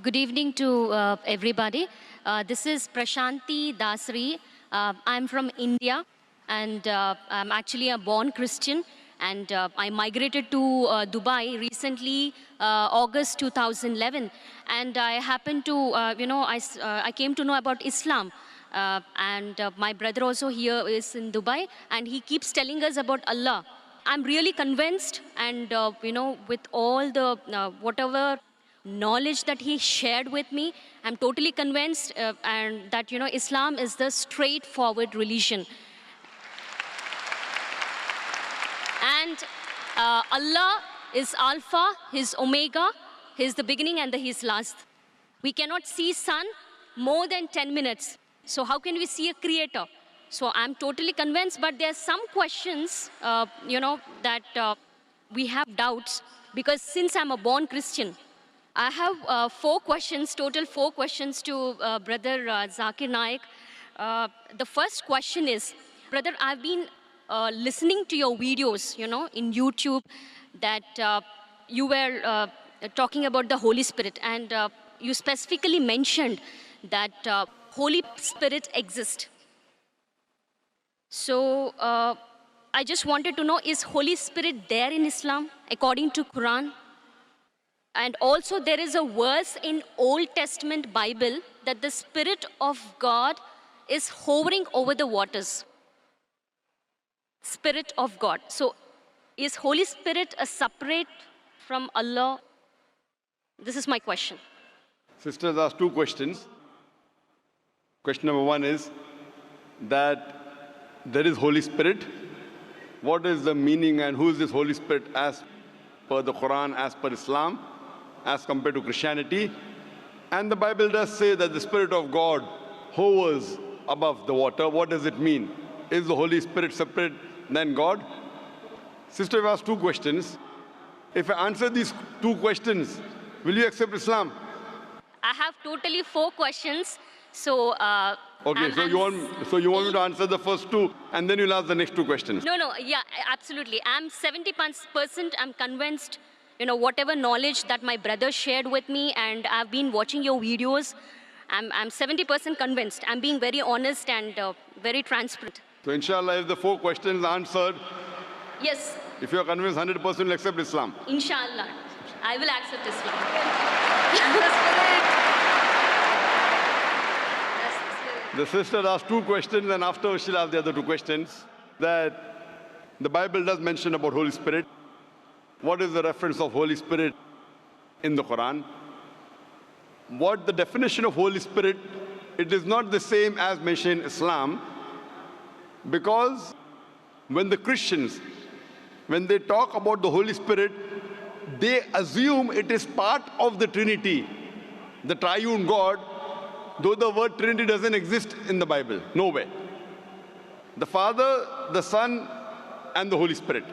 Good evening to everybody. This is Prashanti Dasri. I'm from India and I'm actually a born Christian, and I migrated to Dubai recently, August 2011. And I happened to, I came to know about Islam. And my brother also here is in Dubai, and he keeps telling us about Allah. I'm really convinced, and with all the whatever knowledge that he shared with me, I'm totally convinced, and that Islam is the straightforward religion. And Allah is Alpha, He's Omega, He's the beginning and He's last. We cannot see sun more than 10 minutes. So how can we see a creator? So I'm totally convinced, but there are some questions, that we have doubts, because since I'm a born Christian, I have total four questions to Brother Zakir Naik. The first question is, Brother, I've been listening to your videos, in YouTube, that you were talking about the Holy Spirit, and you specifically mentioned that Holy Spirit exists. So I just wanted to know, is Holy Spirit there in Islam according to Quran? And also there is a verse in Old Testament Bible that the Spirit of God is hovering over the waters. Spirit of God. So is Holy Spirit a separate from Allah? This is my question. Sisters asked two questions. Question number one is that there is Holy Spirit. What is the meaning and who is this Holy Spirit as per the Quran, as per Islam, as compared to Christianity? And the Bible does say that the Spirit of God hovers above the water. What does it mean? Is the Holy Spirit separate than God? Sister, I've asked two questions. If I answer these two questions, will you accept Islam? I have totally four questions. So okay, so you want me to answer the first two and then you'll ask the next two questions? No, yeah, absolutely. I'm 70%, I'm convinced, whatever knowledge that my brother shared with me, and I've been watching your videos, I'm 70% convinced. I'm being very honest and very transparent. So inshallah, if the four questions are answered, yes, if you're convinced, 100% will accept Islam. Inshallah, I will accept Islam. The sister asked two questions, and after she'll ask the other two questions. That the Bible does mention about Holy Spirit. What is the reference of Holy Spirit in the Quran? What the definition of Holy Spirit, it is not the same as mentioned in Islam, because when the Christians, when they talk about the Holy Spirit, they assume it is part of the Trinity, the triune God, though the word Trinity doesn't exist in the Bible, nowhere. The Father, the Son, and the Holy Spirit.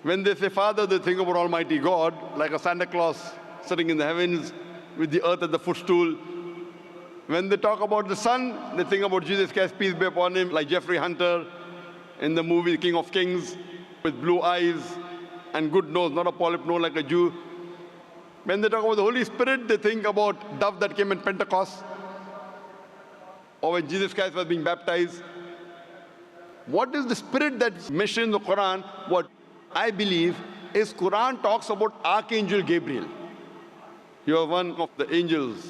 When they say Father, they think about Almighty God, like a Santa Claus sitting in the heavens with the earth at the footstool. When they talk about the Son, they think about Jesus Christ, peace be upon him, like Jeffrey Hunter in the movie King of Kings, with blue eyes and good nose, not a polyp nose like a Jew. When they talk about the Holy Spirit, they think about dove that came in Pentecost, or when Jesus Christ was being baptized. What is the Spirit that's mentioned in the Quran? What I believe is Quran talks about Archangel Gabriel. You are one of the angels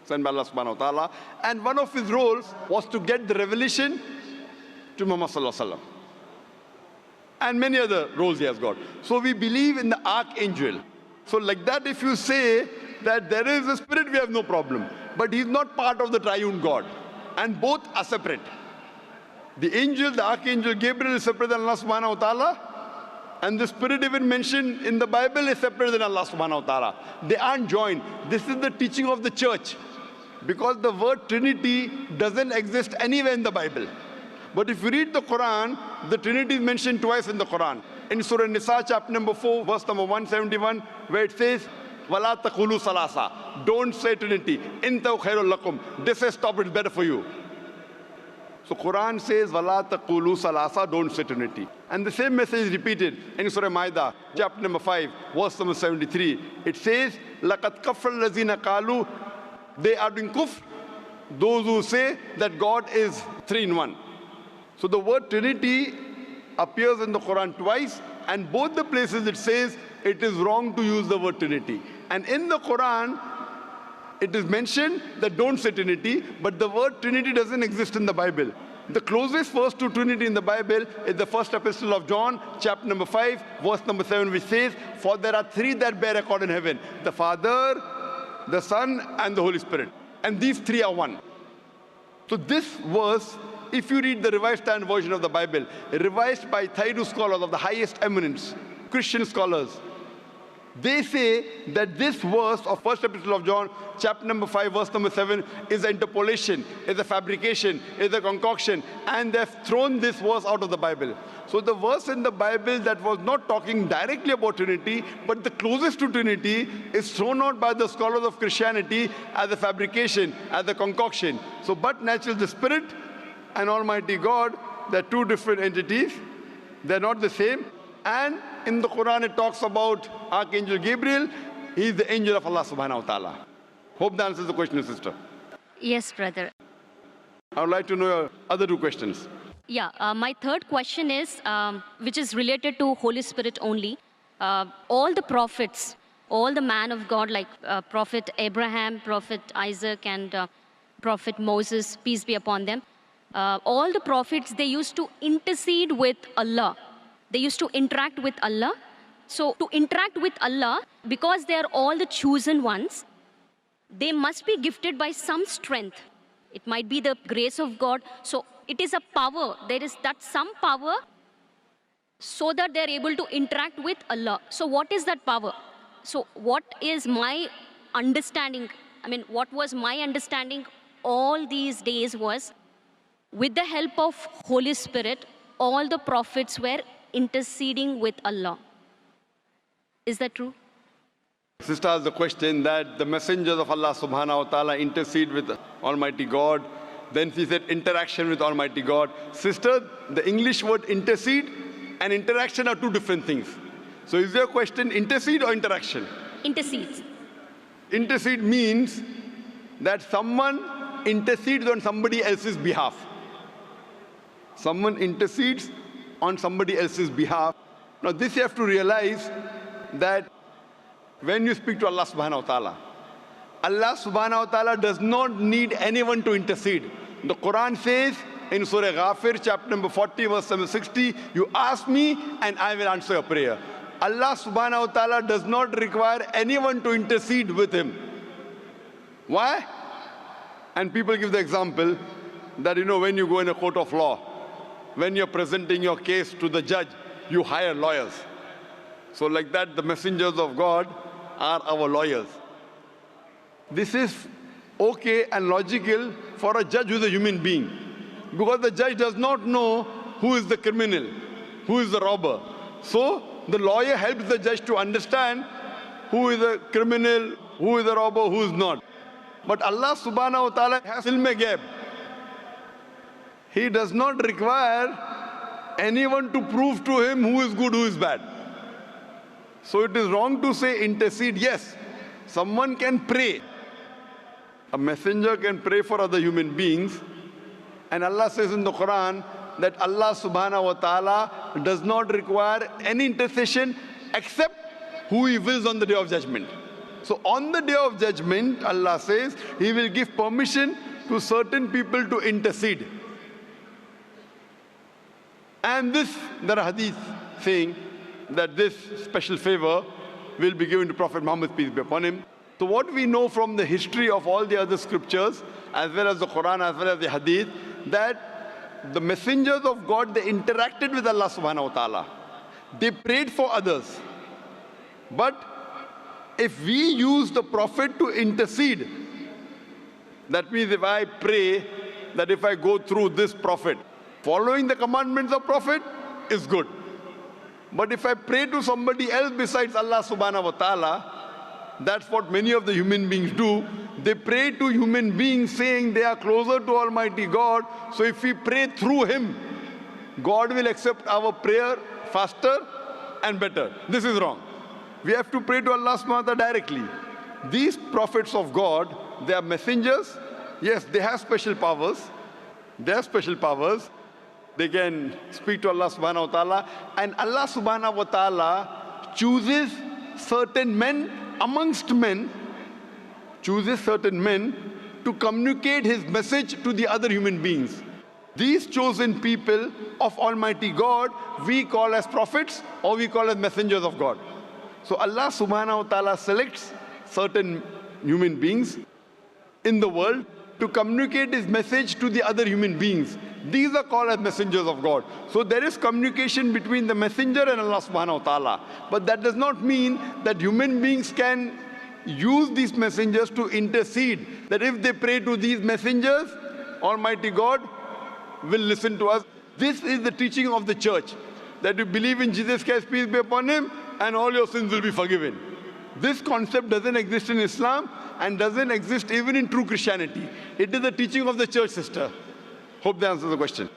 sent by Allah subhanahu wa ta'ala, and one of his roles was to get the revelation to Muhammad sallallahu alaihi wasallam. And many other roles he has got. So we believe in the Archangel. So like that, if you say that there is a Spirit, we have no problem. But he's not part of the triune God. And both are separate. The angel, the Archangel Gabriel is separate than Allah subhanahu wa ta'ala. And the Spirit even mentioned in the Bible is separate than Allah subhanahu wa ta'ala. They aren't joined. This is the teaching of the church. Because the word Trinity doesn't exist anywhere in the Bible. But if you read the Quran, the Trinity is mentioned twice in the Quran. In Surah Nisa, chapter number 4, verse number 171, where it says, وَلَا تَقُولُوا ثَلَاثَةً. Don't say Trinity. إِنْتَوْ خَيْرٌ لَكُمْ. This says, stop, it's better for you. So Quran says, وَلَا تَقُولُوا ثَلَاثَةً. Don't say Trinity. And the same message is repeated in Surah Maida, chapter number 5, verse number 73. It says, لَقَدْ كَفَّرَ الَّذِينَ قَالُوا, they are doing kufr, those who say that God is three in one. So the word Trinity appears in the Quran twice, and both the places it says it is wrong to use the word Trinity. And in the Quran, it is mentioned that don't say Trinity, but the word Trinity doesn't exist in the Bible. The closest verse to Trinity in the Bible is the first epistle of John, chapter number 5, verse number 7, which says, for there are three that bear record in heaven, the Father, the Son, and the Holy Spirit. And these three are one. So this verse, if you read the Revised Standard Version of the Bible, revised by Thayru scholars of the highest eminence, Christian scholars, they say that this verse of first epistle of John, chapter number 5, verse number 7, is an interpolation, is a fabrication, is a concoction, and they've thrown this verse out of the Bible. So the verse in the Bible that was not talking directly about Trinity, but the closest to Trinity, is thrown out by the scholars of Christianity as a fabrication, as a concoction. So but naturally the Spirit and Almighty God, they're two different entities. They're not the same. And in the Quran, it talks about Archangel Gabriel. He is the angel of Allah subhanahu wa ta'ala. Hope that answers the question, sister. Yes, brother. I would like to know your other two questions. Yeah, my third question is, which is related to Holy Spirit only. All the prophets, all the man of God, like Prophet Abraham, Prophet Isaac, and Prophet Moses, peace be upon them, all the prophets, they used to intercede with Allah. They used to interact with Allah. So to interact with Allah, because they are all the chosen ones, they must be gifted by some strength. It might be the grace of God. So it is a power. There is that some power so that they are able to interact with Allah. So what is that power? So what is my understanding? I mean, what was my understanding all these days was, with the help of Holy Spirit, all the prophets were interceding with Allah. Is that true? Sister asked the question that the messengers of Allah subhanahu wa ta'ala intercede with Almighty God. Then she said interaction with Almighty God. Sister, the English word intercede and interaction are two different things. So is your question intercede or interaction? Intercedes. Intercede means that someone intercedes on somebody else's behalf. Someone intercedes on somebody else's behalf. Now this you have to realize that when you speak to Allah subhanahu wa ta'ala does not need anyone to intercede. The Quran says in Surah Ghafir, chapter number 40, verse number 60, you ask me and I will answer your prayer. Allah subhanahu wa ta'ala does not require anyone to intercede with him. Why? And people give the example that, when you go in a court of law, when you're presenting your case to the judge, you hire lawyers. So like that, the messengers of God are our lawyers. This is okay and logical for a judge who is a human being, because the judge does not know who is the criminal, who is the robber. So the lawyer helps the judge to understand who is the criminal, who is the robber, who is not. But Allah subhanahu wa ta'ala has ilm-e-ghaib. He does not require anyone to prove to him who is good, who is bad. So it is wrong to say intercede. Yes, someone can pray. A messenger can pray for other human beings. And Allah says in the Quran that Allah subhanahu wa ta'ala does not require any intercession except who He wills on the Day of Judgment. So on the Day of Judgment, Allah says He will give permission to certain people to intercede. And there are hadith saying that this special favor will be given to Prophet Muhammad, peace be upon him. So what we know from the history of all the other scriptures, as well as the Quran, as well as the hadith, that the messengers of God, they interacted with Allah subhanahu wa ta'ala. They prayed for others. But if we use the Prophet to intercede, that means if I pray that if I go through this Prophet, following the commandments of Prophet is good. But if I pray to somebody else besides Allah subhanahu wa ta'ala, that's what many of the human beings do. They pray to human beings saying they are closer to Almighty God. So if we pray through Him, God will accept our prayer faster and better. This is wrong. We have to pray to Allah subhanahu wa ta'ala directly. these prophets of God, they are messengers. Yes, they have special powers. They have special powers. They can speak to Allah subhanahu wa ta'ala. And Allah subhanahu wa ta'ala chooses certain men amongst men, chooses certain men to communicate his message to the other human beings. These chosen people of Almighty God, we call as prophets or we call as messengers of God. So Allah subhanahu wa ta'ala selects certain human beings in the world to communicate his message to the other human beings. These are called as messengers of God. So there is communication between the messenger and Allah subhanahu wa ta'ala. But that does not mean that human beings can use these messengers to intercede. That if they pray to these messengers, Almighty God will listen to us. This is the teaching of the church. That you believe in Jesus Christ, peace be upon him, and all your sins will be forgiven. This concept doesn't exist in Islam and doesn't exist even in true Christianity. It is the teaching of the church, sister. Hope that answers the question.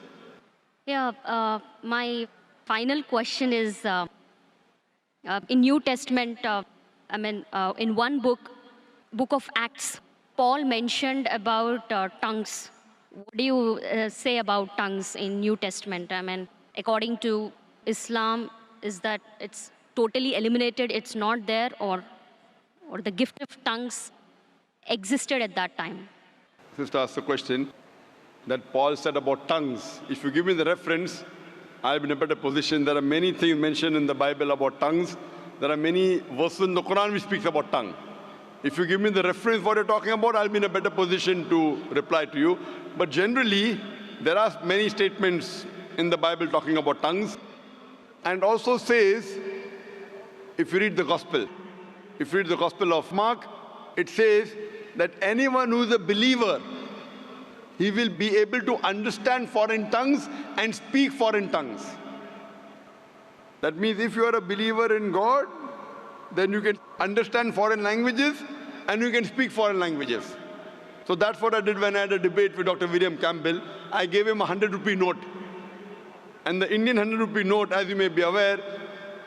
Yeah, my final question is, in New Testament, in one book of Acts, Paul mentioned about tongues. What do you say about tongues in New Testament? I mean, according to Islam, is that it's totally eliminated, it's not there, or the gift of tongues existed at that time? Sister asked the question that Paul said about tongues. If you give me the reference, I'll be in a better position. There are many things mentioned in the Bible about tongues. There are many verses in the Quran which speaks about tongue. If you give me the reference what you're talking about, I'll be in a better position to reply to you. But generally, there are many statements in the Bible talking about tongues. And also says, if you read the Gospel of Mark, it says that anyone who is a believer, he will be able to understand foreign tongues and speak foreign tongues. That means if you are a believer in God, then you can understand foreign languages and you can speak foreign languages. So that's what I did when I had a debate with Dr. William Campbell. I gave him a 100-rupee note. And the Indian 100-rupee note, as you may be aware,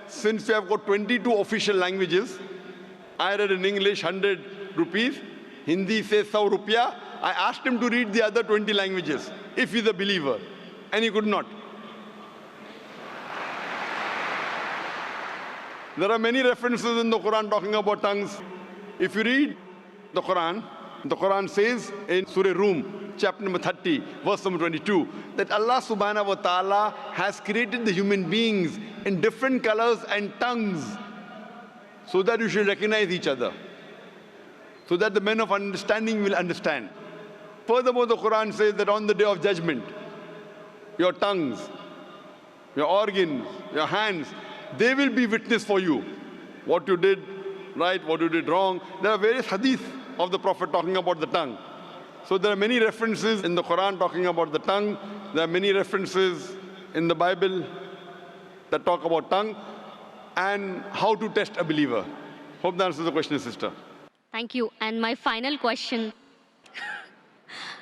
since we have got 22 official languages, I read in English 100 rupees, Hindi says 100 rupiah. I asked him to read the other 20 languages, if he's a believer, and he could not. There are many references in the Quran talking about tongues. If you read the Quran says in Surah Rum, chapter number 30, verse number 22, that Allah subhanahu wa ta'ala has created the human beings in different colors and tongues so that you should recognize each other, so that the men of understanding will understand. Furthermore, the Quran says that on the day of judgment, your tongues, your organs, your hands, they will be witness for you. What you did right, what you did wrong. There are various hadith of the Prophet talking about the tongue. So there are many references in the Quran talking about the tongue. There are many references in the Bible that talk about tongue and how to test a believer. Hope that answers the question, sister. Thank you. And my final question.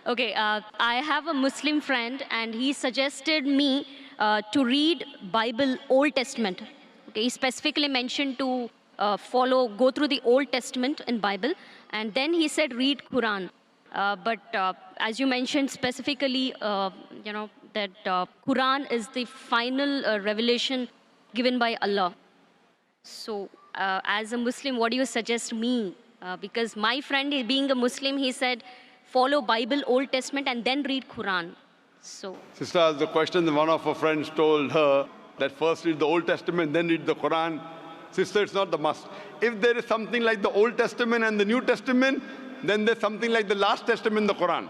Okay, I have a Muslim friend and he suggested me to read Bible Old Testament. Okay, he specifically mentioned to go through the Old Testament in Bible, and then he said read Quran. But as you mentioned specifically, that Quran is the final revelation given by Allah. So as a Muslim, what do you suggest me? Because my friend, being a Muslim, he said, follow Bible, Old Testament, and then read Quran. So, sister asked the question, that one of her friends told her that first read the Old Testament, then read the Quran. Sister, it's not the must. If there is something like the Old Testament and the New Testament, then there's something like the last testament, the Quran.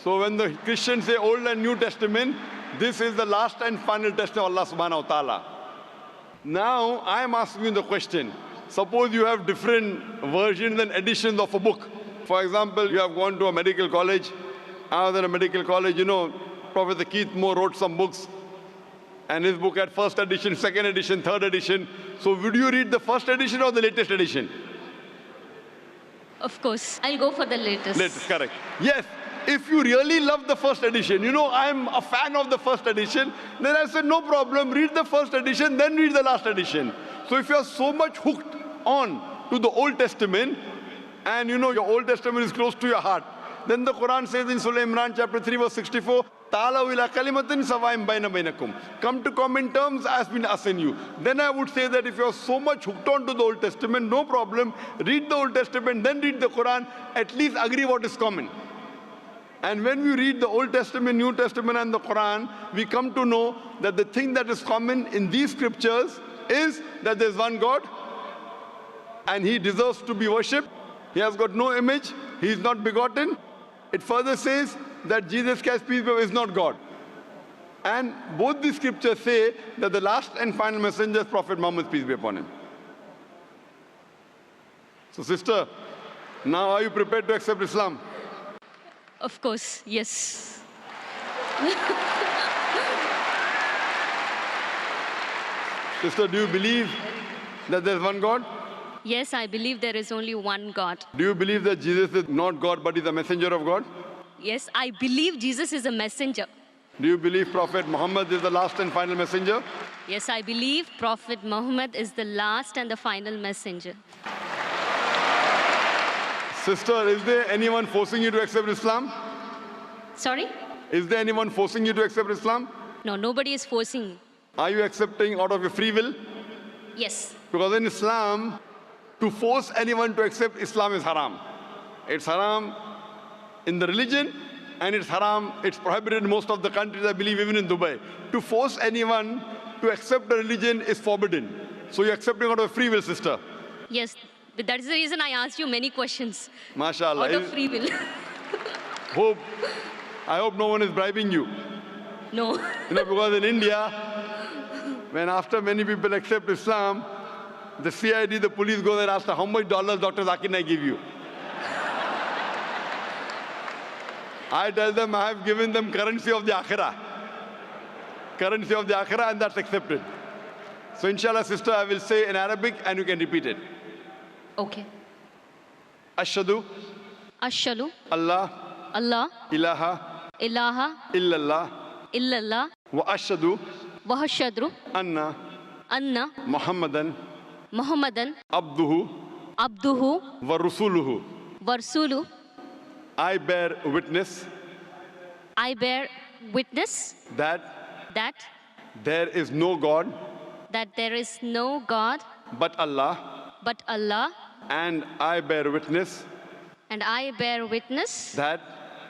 So when the Christians say Old and New Testament, this is the last and final testament of Allah subhanahu wa ta'ala. Now, I am asking you the question. Suppose you have different versions and editions of a book. For example, you have gone to a medical college. I was in a medical college, Professor Keith Moore wrote some books. And his book had first edition, second edition, third edition. So would you read the first edition or the latest edition? Of course, I'll go for the latest. Latest, correct. Yes, if you really love the first edition, I'm a fan of the first edition, then I said, no problem, read the first edition, then read the last edition. So if you're so much hooked on to the Old Testament, and you know your Old Testament is close to your heart, then the Quran says in Surah Imran chapter 3 verse 64, Ta'alaw ila kalimatin sawaim baina bainakum. Come to common terms as been assigned you. Then I would say that if you're so much hooked on to the Old Testament, no problem. Read the Old Testament, then read the Quran. At least agree what is common. And when we read the Old Testament, New Testament and the Quran, we come to know that the thing that is common in these scriptures is that there's one God and He deserves to be worshipped. He has got no image. He is not begotten. It further says that Jesus Christ, peace be upon him, is not God. And both the scriptures say that the last and final messenger is Prophet Muhammad, peace be upon him. So sister, now are you prepared to accept Islam? Of course, yes. Sister, do you believe that there's one God? Yes, I believe there is only one God. Do you believe that Jesus is not God but is a messenger of God? Yes, I believe Jesus is a messenger. Do you believe Prophet Muhammad is the last and final messenger? Yes, I believe Prophet Muhammad is the last and the final messenger. Sister, is there anyone forcing you to accept Islam? Sorry? Is there anyone forcing you to accept Islam? No, nobody is forcing me. Are you accepting out of your free will? Yes. Because in Islam, to force anyone to accept Islam is haram. It's haram in the religion, and it's haram, it's prohibited in most of the countries, I believe even in Dubai. To force anyone to accept a religion is forbidden. So you're accepting out of free will, sister. Yes, but that is the reason I asked you many questions. MashaAllah. Out of free will. I hope no one is bribing you. No. You know, because in India, when after many people accept Islam, the CID, the police go there and ask, how much dollars Dr. Zakir Naik give you? I tell them I have given them currency of the Akhirah. Currency of the Akhirah, and that's accepted. So inshallah, sister, I will say in Arabic and you can repeat it. Okay. Ashhadu Ashhadu Allah Allah ilaha ilaha illallah illallah wa ashhadu wa ashhadu anna anna Muhammadan Muhammadan abduhu abduhu wa rasuluhu. wa rasuluhu. I bear witness I bear witness that that there is no God there is no God but Allah, but Allah, and I bear witness and I bear witness that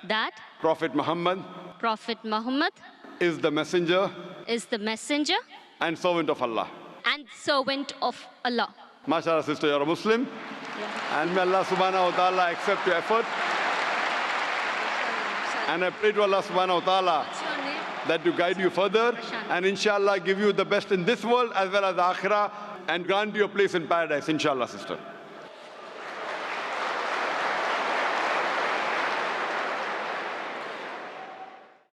that Prophet Muhammad Prophet Muhammad is the messenger is the messenger and servant of Allah. and servant of Allah. MashaAllah, sister, you're a Muslim. And may Allah subhanahu wa ta'ala accept your effort. And I pray to Allah subhanahu wa ta'ala that to guide you further and inshallah give you the best in this world as well as the akhirah and grant you a place in paradise, inshallah, sister.